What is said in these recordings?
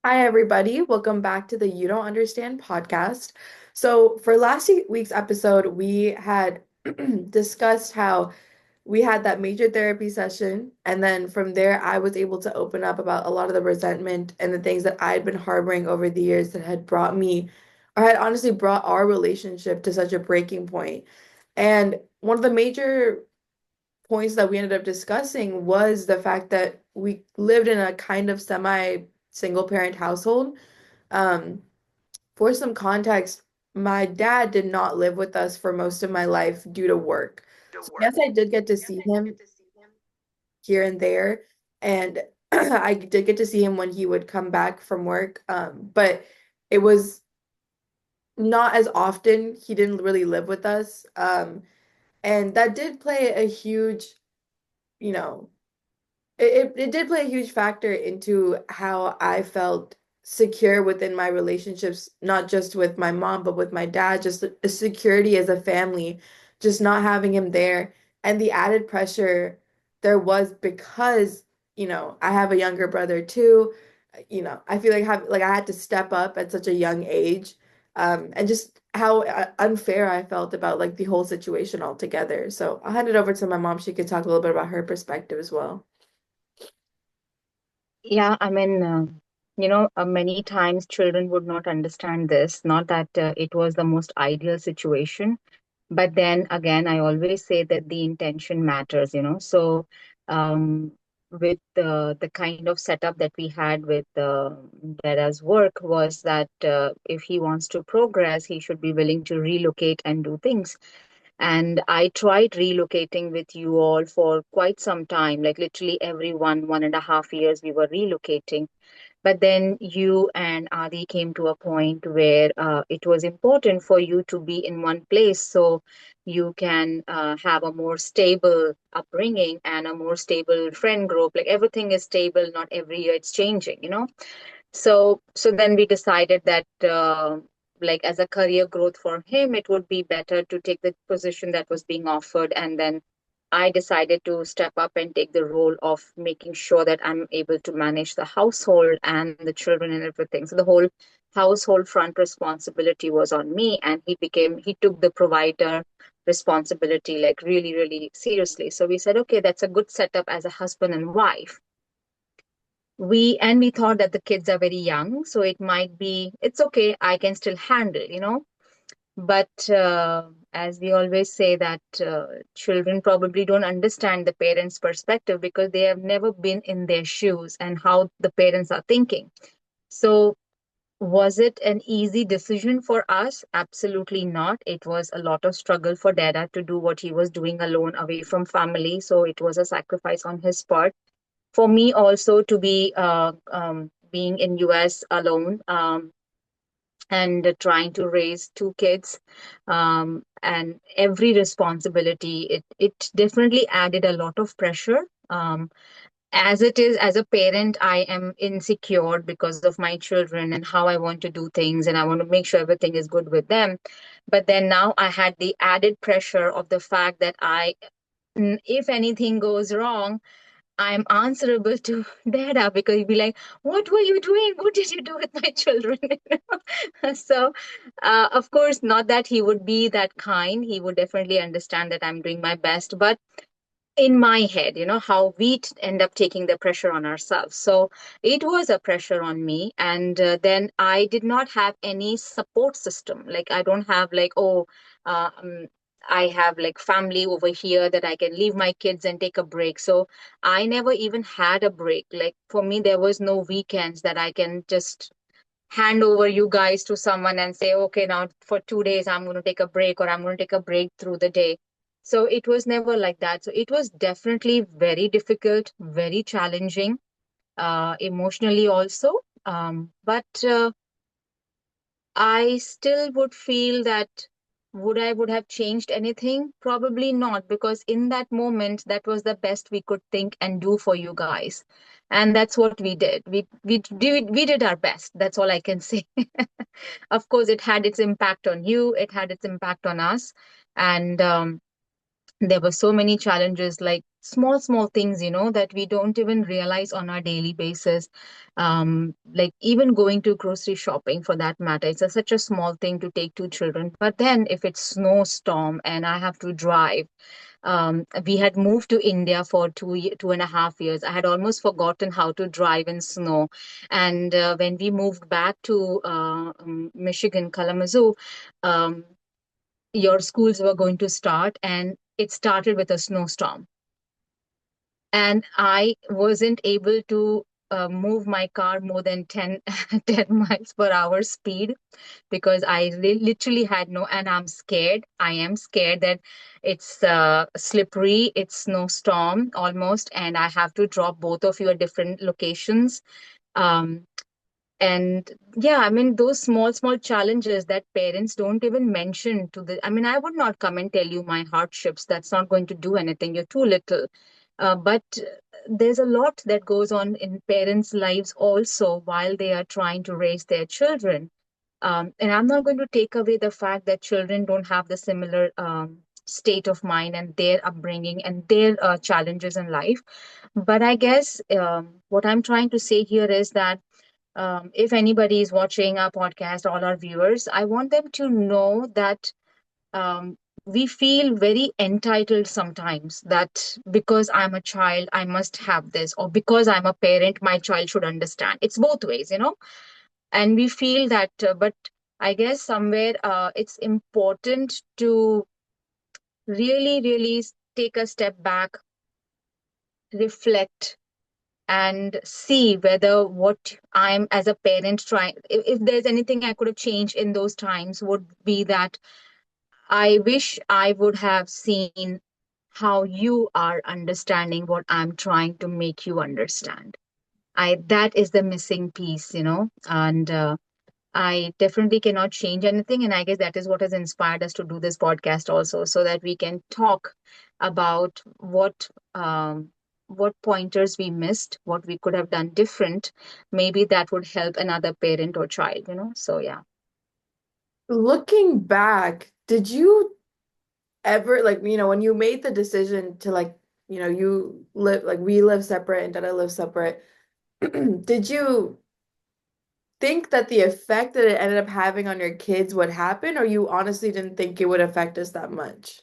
Hi, everybody. Welcome back to the You Don't Understand podcast. So, for last week's episode, we had discussed how we had that major therapy session. And then from there, I was able to open up about a lot of the resentment and the things that I had been harboring over the years that had brought me, or had honestly brought our relationship to such a breaking point. And one of the major points that we ended up discussing was the fact that we lived in a kind of semi single parent household. Um, for some context, my dad did not live with us for most of my life due to work. So yes, I did get to see him here and there, and I did get to see him when he would come back from work. But it was not as often. He didn't really live with us. And that did play a huge, you know, it did play a huge factor into how I felt secure within my relationships, not just with my mom, but with my dad, just a security as a family, just not having him there. And the added pressure there was because, I have a younger brother too. I feel like I had to step up at such a young age. And just how unfair I felt about like the whole situation altogether. So I'll hand it over to my mom. She could talk a little bit about her perspective as well. Yeah, many times children would not understand this, not that it was the most ideal situation, but then again, I always say that the intention matters. So, with the kind of setup that we had with Dada's work was that if he wants to progress, he should be willing to relocate and do things. And I tried relocating with you all for quite some time, like literally every 1.5 years, we were relocating. But then you and Adi came to a point where it was important for you to be in one place so you can have a more stable upbringing and a more stable friend group. Like everything is stable, not every year it's changing. So then we decided that like as a career growth for him, it would be better to take the position that was being offered. And then I decided to step up and take the role of making sure that I'm able to manage the household and the children and everything. So the whole household front responsibility was on me, and he took the provider responsibility like really, really seriously. So we said, okay, that's a good setup as a husband and wife. We thought that the kids are very young, so it's okay, I can still handle. But as we always say that children probably don't understand the parents' perspective because they have never been in their shoes and how the parents are thinking. So was it an easy decision for us? Absolutely not. It was a lot of struggle for Dada to do what he was doing alone away from family. So it was a sacrifice on his part. For me also to be being in US alone, and trying to raise two kids, and every responsibility, it definitely added a lot of pressure. As it is, as a parent, I am insecure because of my children and how I want to do things, and I want to make sure everything is good with them. But then now I had the added pressure of the fact that if anything goes wrong, I'm answerable to Dada, because he'd be like, "What were you doing? What did you do with my children?" So, of course, not that he would be that kind. He would definitely understand that I'm doing my best. But in my head, how we end up taking the pressure on ourselves. So it was a pressure on me. And then I did not have any support system. Like, I don't have, like, oh, I have like family over here that I can leave my kids and take a break. So I never even had a break. Like, for me, there was no weekends that I can just hand over you guys to someone and say, okay, now for 2 days, I'm going to take a break, or I'm going to take a break through the day. So it was never like that. So it was definitely very difficult, very challenging, emotionally also. But I still would feel that would have changed anything? Probably not, because in that moment, that was the best we could think and do for you guys. And that's what we did. We did our best. That's all I can say. Of course, it had its impact on you, it had its impact on us. And There were so many challenges, like small small things, that we don't even realize on our daily basis. Like even going to grocery shopping, for that matter, it's such a small thing to take two children, but then if it's snowstorm and I have to drive. We had moved to India for 2.5 years. I had almost forgotten how to drive in snow. And when we moved back to Michigan, Kalamazoo, um, your schools were going to start, and it started with a snowstorm. And I wasn't able to move my car more than 10 miles per hour speed, because I literally had no, and I'm scared. I am scared that it's slippery, it's snowstorm almost, and I have to drop both of you at different locations. Um, and yeah, I mean, those small, small challenges that parents don't even mention to the, I mean, I would not come and tell you my hardships. That's not going to do anything. You're too little. But there's a lot that goes on in parents' lives also while they are trying to raise their children. And I'm not going to take away the fact that children don't have the similar state of mind and their upbringing and their challenges in life. But I guess what I'm trying to say here is that if anybody is watching our podcast, all our viewers, I want them to know that we feel very entitled sometimes, that because I'm a child, I must have this, or because I'm a parent, my child should understand. It's both ways. And we feel that, but I guess somewhere it's important to really, really take a step back, reflect, and see whether what I'm as a parent trying, if there's anything I could have changed in those times, would be that I wish I would have seen how you are understanding what I'm trying to make you understand. I That is the missing piece. And I definitely cannot change anything. And I guess that is what has inspired us to do this podcast also, so that we can talk about what pointers we missed, what we could have done different. Maybe that would help another parent or child. So yeah. Looking back, did you ever like, when you made the decision to like, you live like we live separate and Dada live separate, did you think that the effect that it ended up having on your kids would happen, or you honestly didn't think it would affect us that much?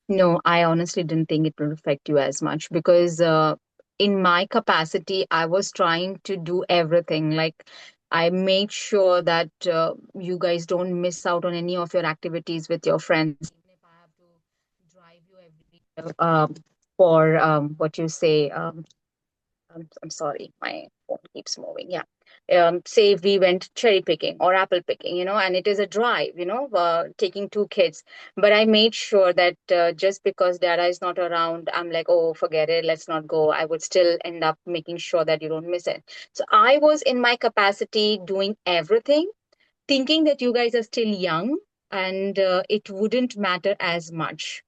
No, I honestly didn't think it would affect you as much, because in my capacity, I was trying to do everything. Like, I made sure that you guys don't miss out on any of your activities with your friends. Even if I have to drive you every week for what you say, I'm sorry, my phone keeps moving. Yeah. Say we went cherry picking or apple picking, and it is a drive, taking two kids. But I made sure that just because Dada is not around, I'm like, oh, forget it, let's not go. I would still end up making sure that you don't miss it. So I was in my capacity doing everything, thinking that you guys are still young and it wouldn't matter as much.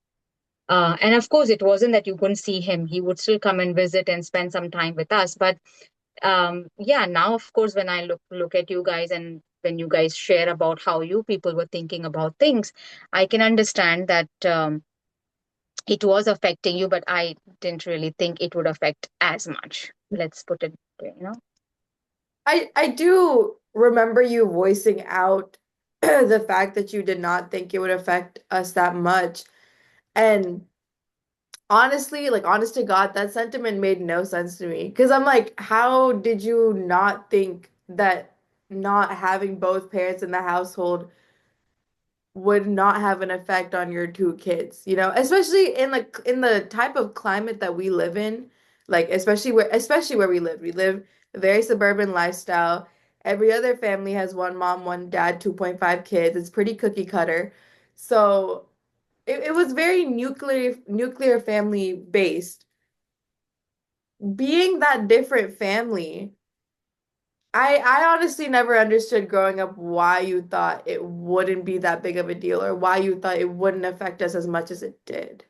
And of course, it wasn't that you couldn't see him. He would still come and visit and spend some time with us. But yeah, now of course, when I look at you guys, and when you guys share about how you people were thinking about things, I can understand that it was affecting you, but I didn't really think it would affect as much. Let's put it. I do remember you voicing out the fact that you did not think it would affect us that much. And honestly, like honest to God, that sentiment made no sense to me. Because I'm like, how did you not think that not having both parents in the household would not have an effect on your two kids, especially in the type of climate that we live in, like especially where we live. We live a very suburban lifestyle. Every other family has one mom, one dad, 2.5 kids. It's pretty cookie cutter. So it was very nuclear family based. Being that different family, I honestly never understood growing up why you thought it wouldn't be that big of a deal or why you thought it wouldn't affect us as much as it did.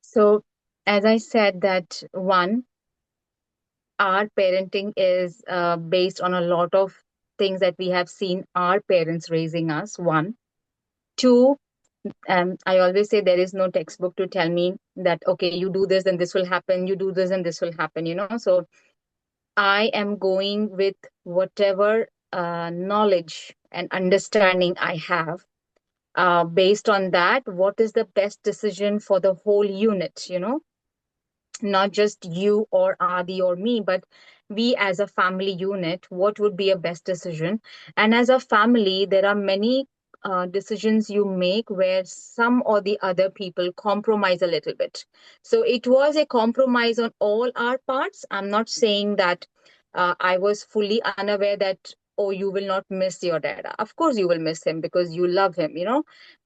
So, as I said, that one, our parenting is based on a lot of things that we have seen our parents raising us. One, two. I always say there is no textbook to tell me that, okay, you do this and this will happen, you do this and this will happen, So I am going with whatever knowledge and understanding I have. Based on that, what is the best decision for the whole unit, not just you or Adi or me, but we as a family unit, what would be a best decision? And as a family, there are many decisions you make where some or the other people compromise a little bit. So it was a compromise on all our parts. I'm not saying that I was fully unaware that, oh, you will not miss your dad. Of course, you will miss him because you love him,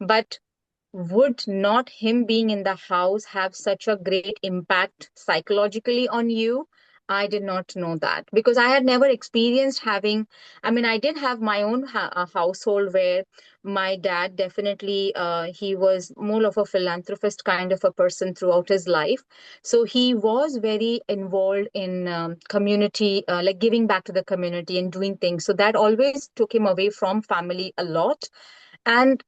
But would not him being in the house have such a great impact psychologically on you? I did not know that because I had never experienced having. I mean, I did have my own household where my dad definitely, he was more of a philanthropist kind of a person throughout his life. So he was very involved in community, like giving back to the community and doing things. So that always took him away from family a lot. And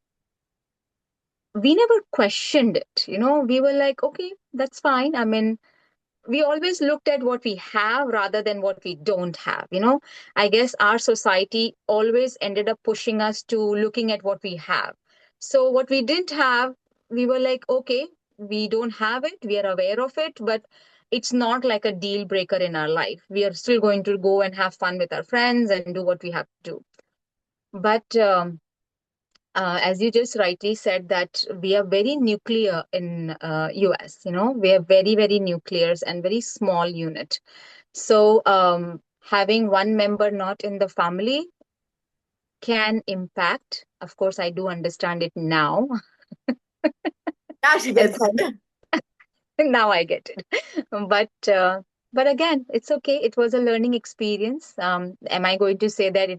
we never questioned it. We were like, okay, that's fine. I mean, we always looked at what we have rather than what we don't have. I guess our society always ended up pushing us to looking at what we have. So what we didn't have, we were like, okay, we don't have it, we are aware of it, but it's not like a deal breaker in our life. We are still going to go and have fun with our friends and do what we have to do. But as you just rightly said, that we are very nuclear in US. We are very, very nuclears and very small unit. So having one member not in the family can impact. Of course, I do understand it now. Now she And gets it. now I get it. But again, it's okay. It was a learning experience. Am I going to say that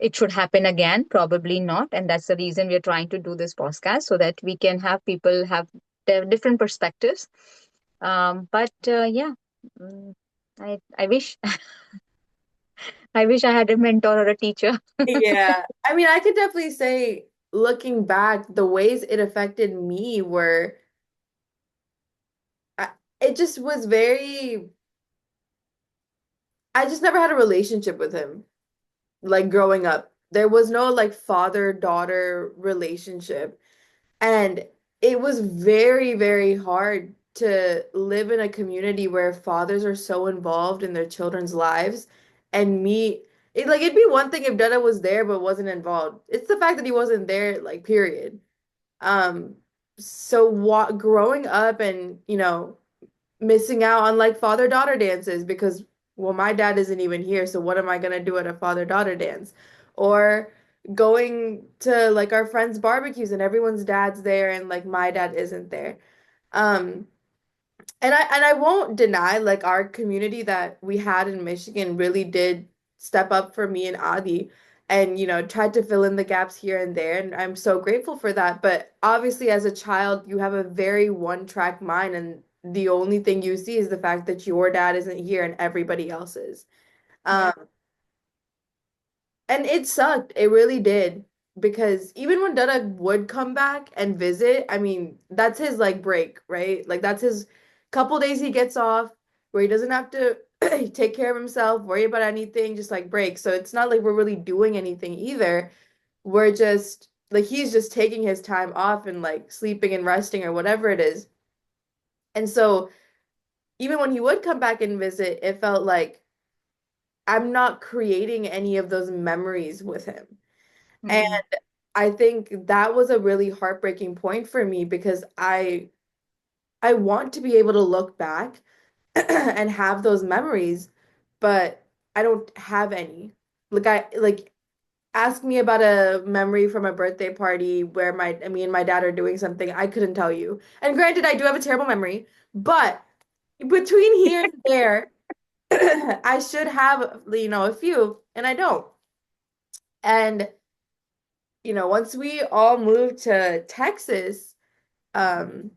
it should happen again? Probably not. And that's the reason we're trying to do this podcast so that we can have people have their different perspectives. But yeah, mm, I wish I wish I had a mentor or a teacher. Yeah. I mean, I could definitely say, looking back, the ways it affected me were, I, it just was very, I just never had a relationship with him, like growing up. There was no like father-daughter relationship. And it was very, very hard to live in a community where fathers are so involved in their children's lives. And it'd be one thing if Dada was there but wasn't involved. It's the fact that he wasn't there, like, period. Um, so growing up and, missing out on like father-daughter dances because, well, my dad isn't even here, so what am I gonna do at a father-daughter dance? Or going to like our friends' barbecues and everyone's dad's there and like my dad isn't there. Um, and I won't deny like our community that we had in Michigan really did step up for me and Adi and tried to fill in the gaps here and there, and I'm so grateful for that. But obviously as a child you have a very one-track mind, and the only thing you see is the fact that your dad isn't here and everybody else is. Yeah. Um, and it sucked. It really did. Because even when Dada would come back and visit, I mean, that's his like break, right? Like that's his couple days he gets off where he doesn't have to take care of himself, worry about anything, just like break. So it's not like we're really doing anything either. We're just like he's just taking his time off and like sleeping and resting or whatever it is. And so even when he would come back and visit, it felt like I'm not creating any of those memories with him. And Mm-hmm. I think that was a really heartbreaking point for me because I want to be able to look back and have those memories, but I don't have any. Like ask me about a memory from a birthday party where my me and my dad are doing something, I couldn't tell you. And granted, I do have a terrible memory, but between here and there, I should have, a few, and I don't. And once we all moved to Texas, um,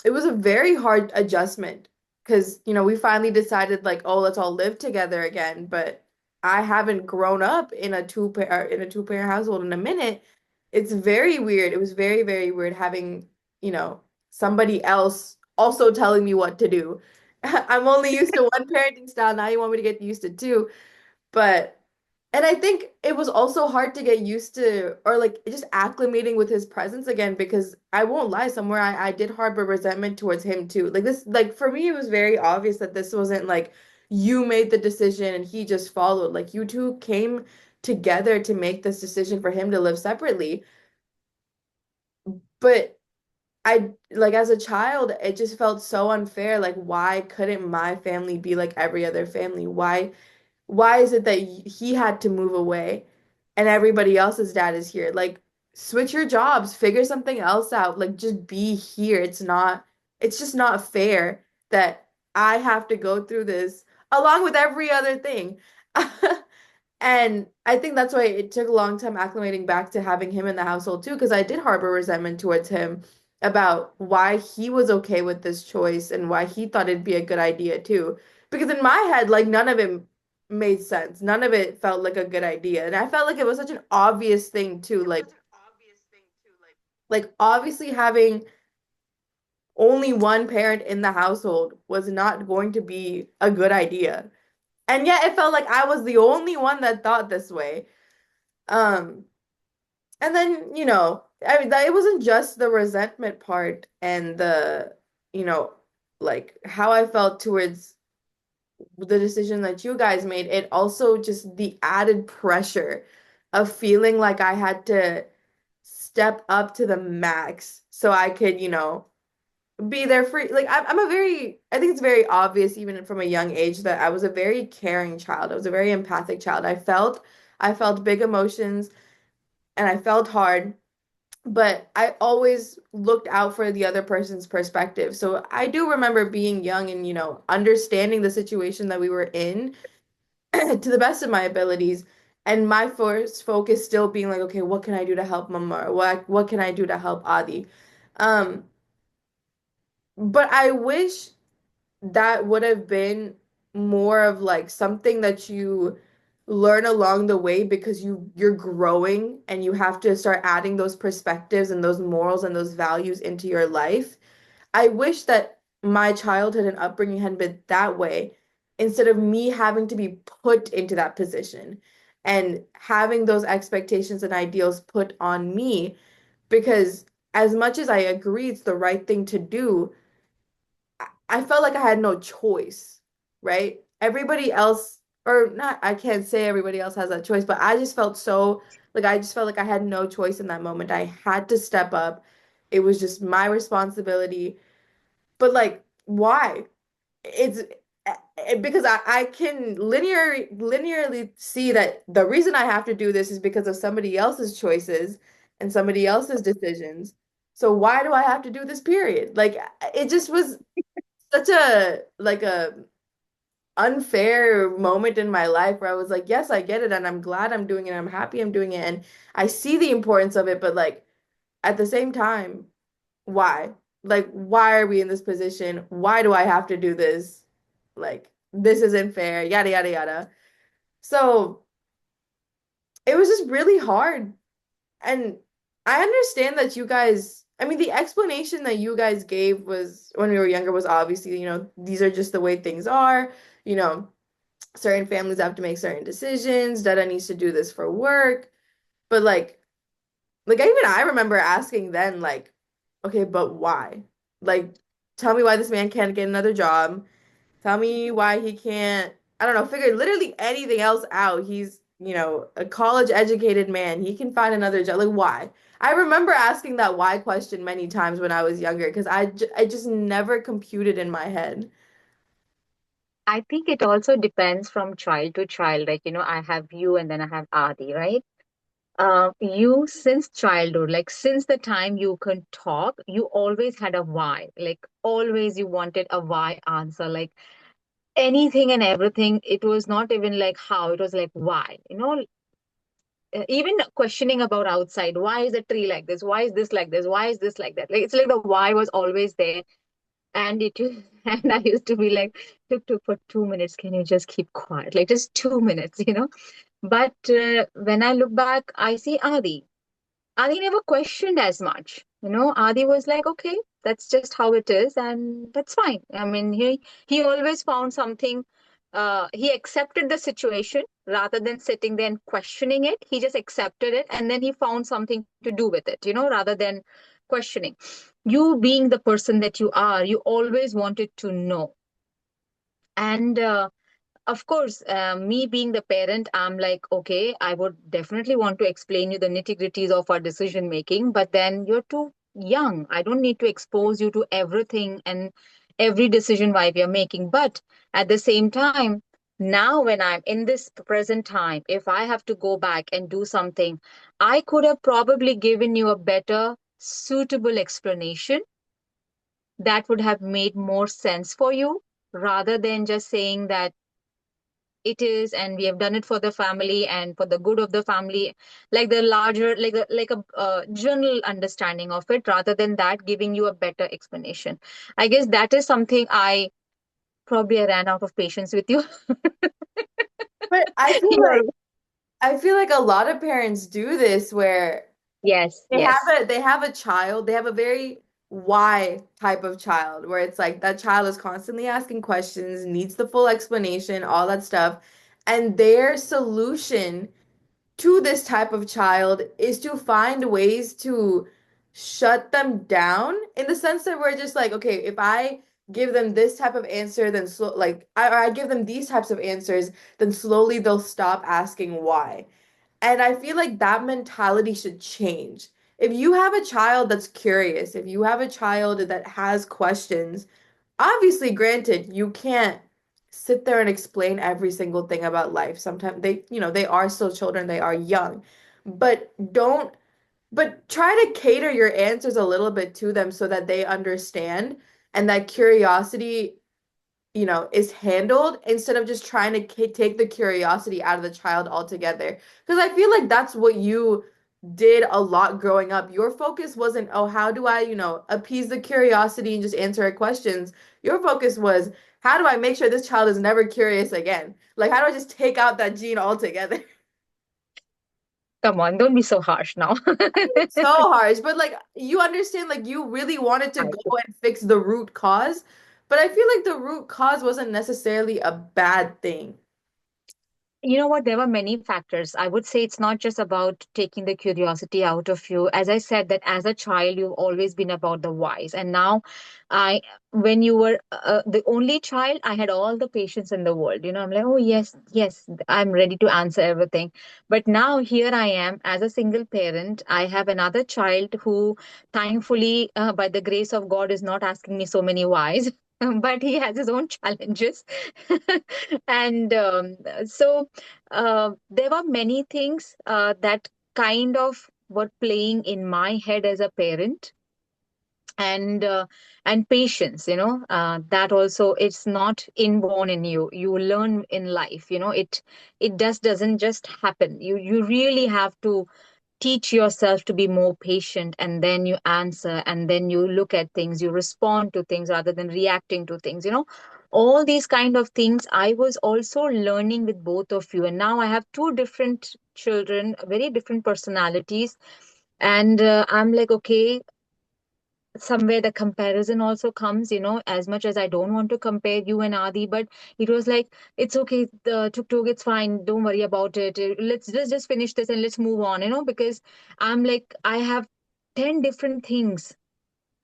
it was a very hard adjustment because, we finally decided like, oh, let's all live together again. But I haven't grown up in a two-parent household in a minute. it's very weird. It was very, very weird having, you know, somebody else also telling me what to do. I'm only used to one parenting style. Now you want me to get used to two. But, and I think it was also hard to get used to or like just acclimating with his presence again because I won't lie, somewhere I did harbor resentment towards him too. Like this, like for me, it was very obvious that this wasn't like you made the decision and he just followed. Like you two came together to make this decision for him to live separately. But I like as a child, it just felt so unfair. Like, why couldn't my family be like every other family? Why is it that he had to move away and everybody else's dad is here? Like, switch your jobs, figure something else out. Like, just be here. It's just not fair that I have to go through this along with every other thing. And I think that's why it took a long time acclimating back to having him in the household too, because I did harbor resentment towards him about why he was okay with this choice and why he thought it'd be a good idea too. Because in my head, like none of it made sense. None of it felt like a good idea. And I felt like it was such an obvious thing too. Like obviously having only one parent in the household was not going to be a good idea. And yet it felt like I was the only one that thought this way. Um, and then, I mean, that it wasn't just the resentment part and you know, like how I felt towards the decision that you guys made. It also just the added pressure of feeling like I had to step up to the max so I could, be there for like I'm a very I think it's very obvious even from a young age that I was a very caring child. I was a very empathic child. I felt big emotions and I felt hard, but I always looked out for the other person's perspective. So I do remember being young and, understanding the situation that we were in to the best of my abilities. And my first focus still being like, okay, what can I do to help Mama? Or what can I do to help Adi? Um, but I wish that would have been more of like something that you learn along the way because you're growing and you have to start adding those perspectives and those morals and those values into your life. I wish that my childhood and upbringing had been that way instead of me having to be put into that position and having those expectations and ideals put on me because as much as I agree it's the right thing to do, I felt like I had no choice, right? Everybody else, or not, I can't say everybody else has that choice, but I just felt so, like, I just felt like I had no choice in that moment. I had to step up. It was just my responsibility. But, like, why? It's because I can linearly see that the reason I have to do this is because of somebody else's choices and somebody else's decisions. So why do I have to do this period? Like, it just was such a unfair moment in my life where I was like, yes, I get it, and I'm glad I'm doing it. I'm happy I'm doing it, and I see the importance of it, but like at the same time, why? Like, why are we in this position? Why do I have to do this? Like, this isn't fair, yada yada yada. So it was just really hard. And I understand that you guys, I mean, the explanation that you guys gave was when we were younger was obviously, these are just the way things are. You know, certain families have to make certain decisions. Dada needs to do this for work. But like even I remember asking then, like, okay, but why? Like, tell me why this man can't get another job. Tell me why he can't, I don't know, figure literally anything else out. He's, a college educated man. He can find another job. Like, why? I remember asking that why question many times when I was younger because I just never computed in my head. I think it also depends from child to child. Like, I have you and then I have Adi, right? You since childhood, like since the time you can talk, you always had a why. Like always you wanted a why answer. Like anything and everything. It was not even like how, it was like why. Even questioning about outside. Why is a tree like this? Why is this like this? Why is this like that? Like it's like the why was always there. And and I used to be like, tuk for 2 minutes, can you just keep quiet? Like just 2 minutes. But when I look back, I see Adi. Adi never questioned as much. Adi was like, okay, that's just how it is, and that's fine. I mean, he always found something. He accepted the situation rather than sitting there and questioning it. He just accepted it, and then he found something to do with it. Rather than questioning. You being the person that you are, you always wanted to know, and of course, me being the parent, I'm like, okay, I would definitely want to explain you the nitty-gritties of our decision making, but then you're too young. I don't need to expose you to everything and every decision why we are making. But at the same time, now when I'm in this present time, if I have to go back and do something, I could have probably given you a better, suitable explanation that would have made more sense for you rather than just saying that it is and we have done it for the family and for the good of the family, like the larger, like a general understanding of it, rather than that giving you a better explanation. I guess that is something I probably ran out of patience with you. But You're I feel like a lot of parents do this where yes, yes. they have a child, they have a very why type of child where it's like that child is constantly asking questions, needs the full explanation, all that stuff. And their solution to this type of child is to find ways to shut them down in the sense that we're just like, okay, if I give them this type of answer, then I give them these types of answers, then slowly they'll stop asking why. And I feel like that mentality should change. If you have a child that's curious, if you have a child that has questions, obviously, granted, you can't sit there and explain every single thing about life. Sometimes they are still children, they are young. But try to cater your answers a little bit to them so that they understand and that curiosity is handled instead of just trying to take the curiosity out of the child altogether. Because I feel like that's what you did a lot growing up. Your focus wasn't, oh, how do I, appease the curiosity and just answer her questions? Your focus was, how do I make sure this child is never curious again? Like, how do I just take out that gene altogether? Come on, don't be so harsh now. So harsh, but like you understand, like you really wanted to I go and fix the root cause, but I feel like the root cause wasn't necessarily a bad thing. What? There were many factors. I would say it's not just about taking the curiosity out of you. As I said, that as a child, you've always been about the whys. And now, I, when you were the only child, I had all the patience in the world. I'm like, oh, yes, yes, I'm ready to answer everything. But now, here I am as a single parent. I have another child who, thankfully, by the grace of God, is not asking me so many whys. But he has his own challenges. And so there were many things that kind of were playing in my head as a parent, and patience, that also, it's not inborn in you. You learn in life, it just doesn't just happen. You really have to teach yourself to be more patient, and then you answer, and then you look at things, you respond to things rather than reacting to things, all these kind of things I was also learning with both of you. And now I have two different children, very different personalities, and I'm like, okay, somewhere the comparison also comes, as much as I don't want to compare you and Adi, but it was like, it's okay, the tuk tuk, it's fine, don't worry about it. Let's just finish this and let's move on, because I'm like, I have 10 different things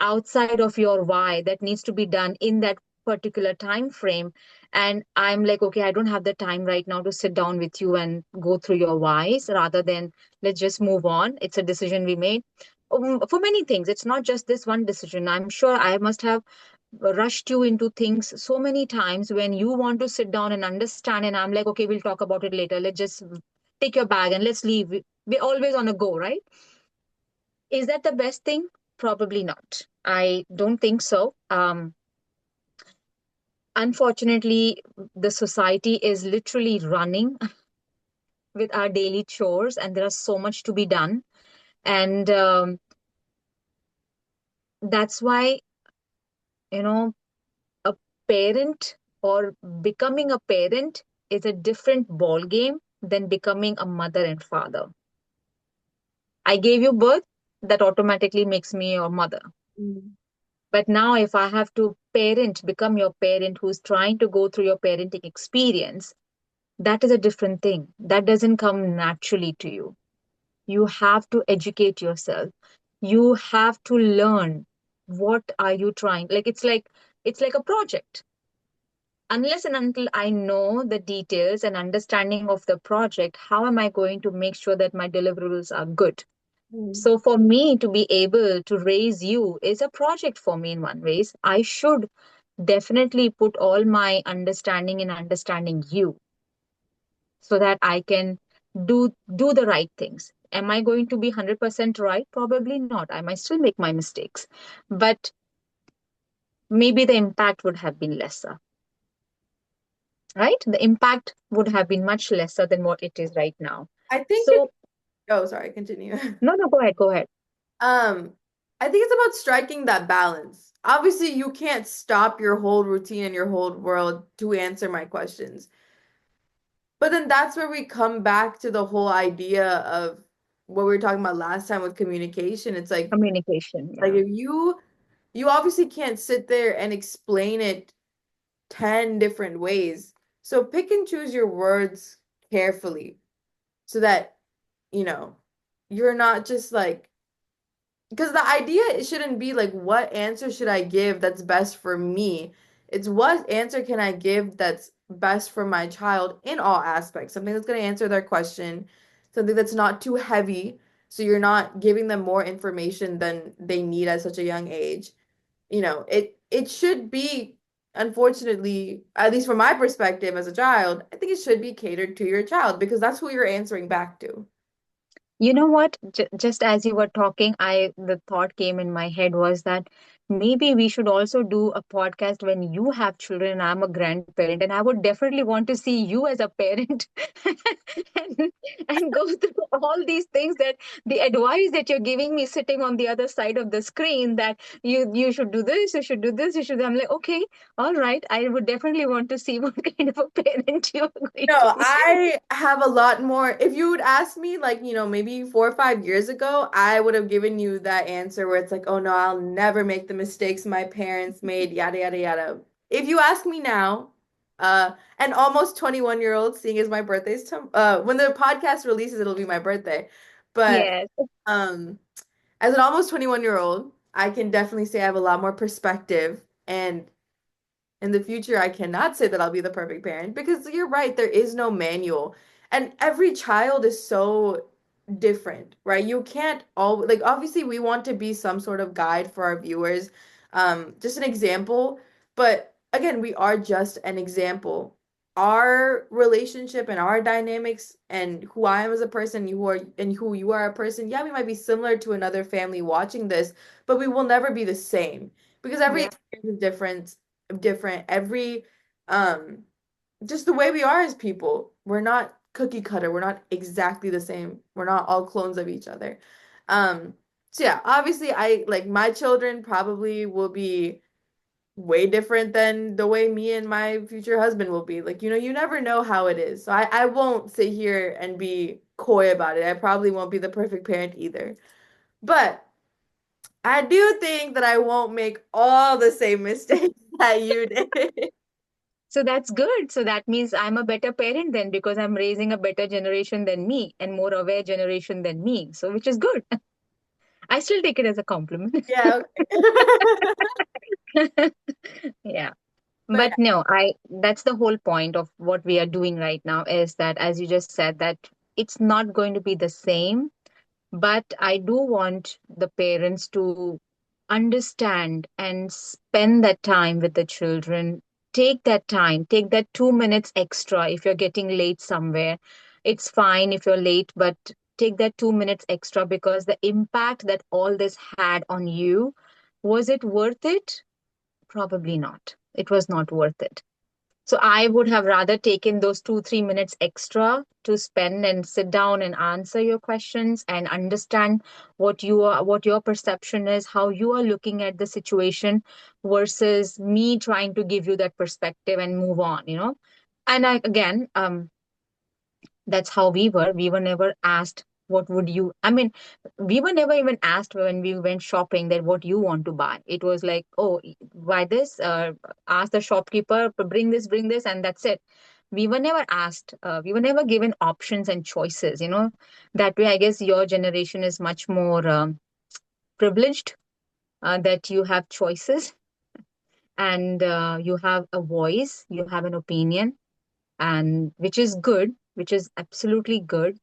outside of your why that needs to be done in that particular time frame. And I'm like, okay, I don't have the time right now to sit down with you and go through your whys. Rather than, let's just move on, it's a decision we made. For many things, it's not just this one decision. I'm sure I must have rushed you into things so many times when you want to sit down and understand, and I'm like, okay, we'll talk about it later, let's just take your bag and let's leave. We're always on a go, right? Is that the best thing? Probably not. I don't think so. Unfortunately, the society is literally running with our daily chores, and there is so much to be done. And that's why, you know, a parent, or becoming a parent, is a different ball game than becoming a mother and father. I gave you birth, that automatically makes me your mother. Mm. But now, if I have to parent, become your parent who's trying to go through your parenting experience, that is a different thing. That doesn't come naturally to you. You have to educate yourself. You have to learn what are you trying. It's like a project. Unless and until I know the details and understanding of the project, how am I going to make sure that my deliverables are good? Mm. So for me to be able to raise you is a project for me in one ways. I should definitely put all my understanding in understanding you so that I can do the right things. Am I going to be 100% right? Probably not. I might still make my mistakes, but maybe the impact would have been lesser, right? The impact would have been much lesser than what it is right now. I think it, So, oh, sorry, continue. no, no, go ahead, go ahead. Um, I think it's about striking that balance. Obviously, you can't stop your whole routine and your whole world to answer my questions. But then that's where we come back to the whole idea of what we were talking about last time with communication. It's Communication, like yeah. if you obviously can't sit there and explain it 10 different ways. So pick and choose your words carefully so that, you know, you're not just like, because the idea it shouldn't be like what answer should I give that's best for me. It's what answer can I give that's best for my child in all aspects. Something that's going to answer their question, something that's not too heavy, so you're not giving them more information than they need at such a young age. It should be, unfortunately, at least from my perspective as a child, I think it should be catered to your child because that's who you're answering back to. You know what? Just as you were talking, the thought came in my head was that maybe we should also do a podcast when you have children and I'm a grandparent, and I would definitely want to see you as a parent and, and go through all these things, that the advice that you're giving me sitting on the other side of the screen, that you should do this, you should do this, you should. I'm like, okay, all right. I would definitely want to see what kind of a parent you're going No, to be. I have a lot more. If you would ask me, like, maybe 4 or 5 years ago, I would have given you that answer where it's like, oh no, I'll never make the mistakes my parents made, yada, yada, yada. If you ask me now, and almost 21-year-old, seeing as my birthday's when the podcast releases, it'll be my birthday. But Yes. um, as an almost 21-year-old, I can definitely say I have a lot more perspective. And in the future, I cannot say that I'll be the perfect parent because you're right, there is no manual. And every child is so different, right? You can't all like obviously we want to be some sort of guide for our viewers. Just an example, but again, we are just an example. Our relationship and our dynamics and who I am as a person, who you are a person, yeah, we might be similar to another family watching this, but we will never be the same because every Yeah. experience is different. Every um just the way we are as people. We're not cookie cutter. We're not exactly the same. We're not all clones of each other. Um so yeah, obviously I like my children probably will be way different than the way me and my future husband will be. Like, you never know how it is. So I won't sit here and be coy about it. I probably won't be the perfect parent either. But I do think that I won't make all the same mistakes that you did. So that's good. So that means I'm a better parent then, because I'm raising a better generation than me and more aware generation than me. So which is good. I still take it as a compliment. Yeah, okay. Yeah. But But no, I that's the whole point of what we are doing right now, is that, as you just said, that it's not going to be the same. But I do want the parents to understand and spend that time with the children. Take that time, take that 2 minutes extra if you're getting late somewhere. It's fine if you're late, but take that 2 minutes extra, because the impact that all this had on you, was it worth it? Probably not. It was not worth it. So I would have rather taken those 2, 3 minutes extra to spend and sit down and answer your questions and understand what your perception is, how you are looking at the situation, versus me trying to give you that perspective and move on. And I, again, that's how we were. We were never asked What would you, I mean, we were never even asked when we went shopping that what you want to buy. It was like, oh, buy this, ask the shopkeeper, bring this, and that's it. We were never asked, we were never given options and choices, you know. That way, I guess your generation is much more privileged, that you have choices, and you have a voice, you have an opinion, and which is good, which is absolutely good.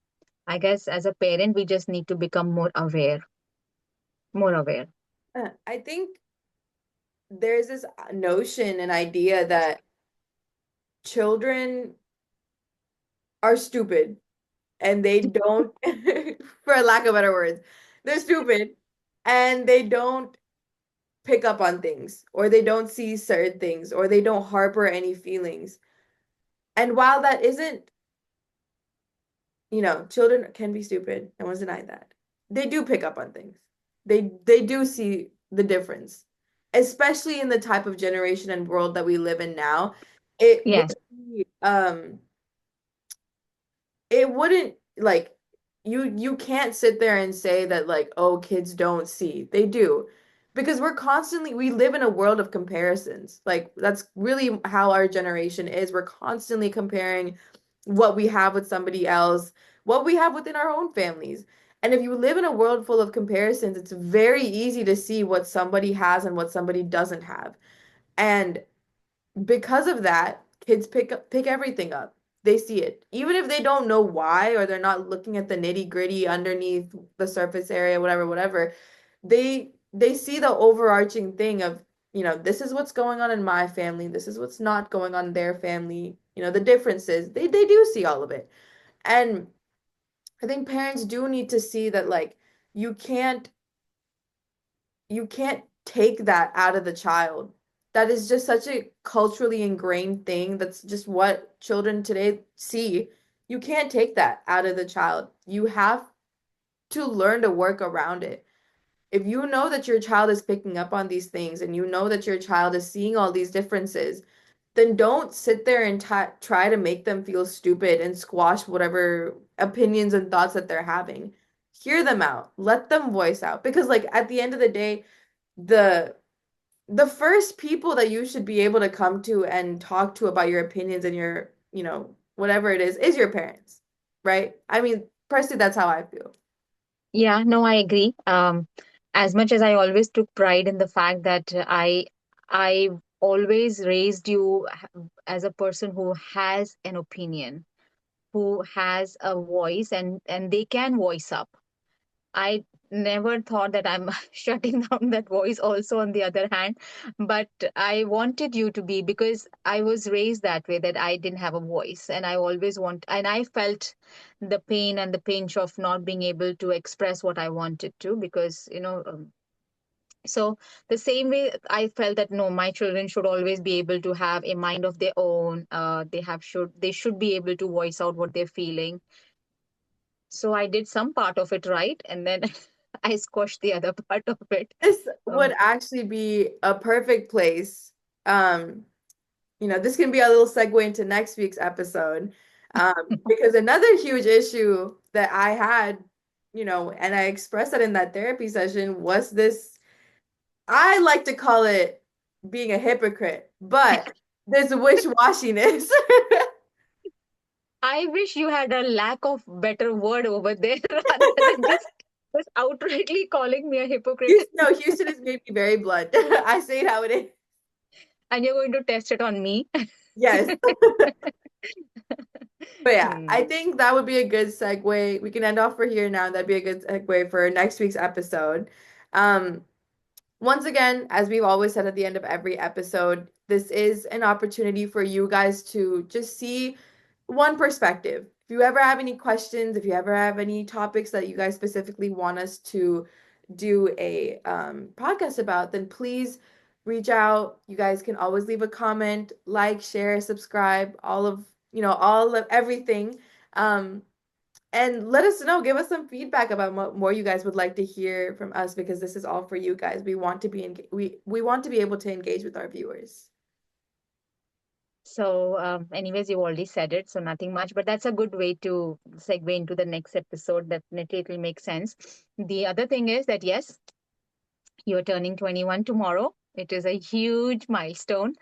I guess as a parent, we just need to become more aware, more aware. I think there's this notion and idea that children are stupid and they don't, for lack of better words, they're stupid and they don't pick up on things or they don't see certain things or they don't harbor any feelings. And while that isn't, children can be stupid, no one's denying that. They do pick up on things. They do see the difference, especially in the type of generation and world that we live in now. It would Yes. be it wouldn't like you can't sit there and say that like, oh, kids don't see. They do. Because we live in a world of comparisons. Like that's really how our generation is. We're constantly comparing what we have with somebody else, what we have within our own families. And if you live in a world full of comparisons, it's very easy to see what somebody has and what somebody doesn't have. And because of that, kids pick everything up. They see it. Even if they don't know why or they're not looking at the nitty-gritty underneath the surface area, whatever, whatever, they see the overarching thing of, this is what's going on in my family, this is what's not going on in their family, the differences. They do see all of it. And I think parents do need to see that like you can't you can't take that out of the child. That is just such a culturally ingrained thing. That's just what children today see. You can't take that out of the child. You have to learn to work around it. If you know that your child is picking up on these things and you know that your child is seeing all these differences, then don't sit there and try to make them feel stupid and squash whatever opinions and thoughts that they're having. Hear them out. Let them voice out. Because, like, at the end of the day, the the first people that you should be able to come to and talk to about your opinions and your, whatever it is your parents, right? I mean, personally, that's how I feel. Yeah, no, I agree. As much as I always took pride in the fact that I always raised you as a person who has an opinion, who has a voice, and they can voice up. I never thought that I'm shutting down that voice also on the other hand, but I wanted you to be, because I was raised that way, that I didn't have a voice, and I always and I felt the pain and the pinch of not being able to express what I wanted to, because so the same way I felt that no, my children should always be able to have a mind of their own. They should be able to voice out what they're feeling. So I did some part of it right, and then I squashed the other part of it. This would Um, actually be a perfect place. Um, this can be a little segue into next week's episode. Because another huge issue that I had, and I expressed that in that therapy session was this, I like to call it being a hypocrite, but there's a wish-washiness. I wish you had a lack of better word over there rather than just outrightly calling me a hypocrite. Houston, no, Houston has made me very blunt. I say it how it is. And you're going to test it on me. Yes. But yeah, Hmm. I think that would be a good segue. We can end off for here now. That'd be a good segue for next week's episode. Um, Once again, as we've always said at the end of every episode, this is an opportunity for you guys to just see one perspective. If you ever have any questions, if you ever have any topics that you guys specifically want us to do a podcast about, then please reach out. You guys can always leave a comment, like, share, subscribe, all of everything. Um, and let us know, give us some feedback about what more you guys would like to hear from us because this is all for you guys. We want to be we want to be able to engage with our viewers. So, anyways, you already said it, so nothing much, but that's a good way to segue into the next episode. Definitely, it will make sense. The other thing is that, yes, you're turning 21 tomorrow. It is a huge milestone.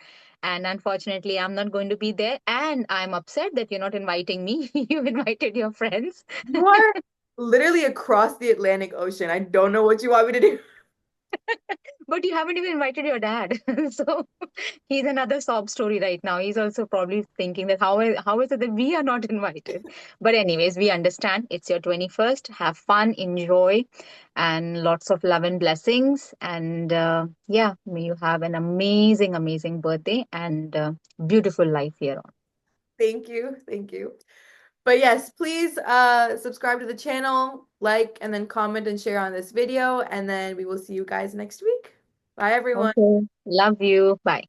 And unfortunately, I'm not going to be there. And I'm upset that you're not inviting me. You invited your friends. You are literally across the Atlantic Ocean. I don't know what you want me to do. But you haven't even invited your dad. So he's another sob story right now. He's also probably thinking that how is it that we are not invited? But anyways, we understand. It's your 21st. Have fun, enjoy, and lots of love and blessings. And yeah, may you have an amazing, amazing birthday and beautiful life here on. Thank you. Thank you. But yes, please subscribe to the channel, like, and then comment and share on this video. And then we will see you guys next week. Bye, everyone. Okay. Love you. Bye.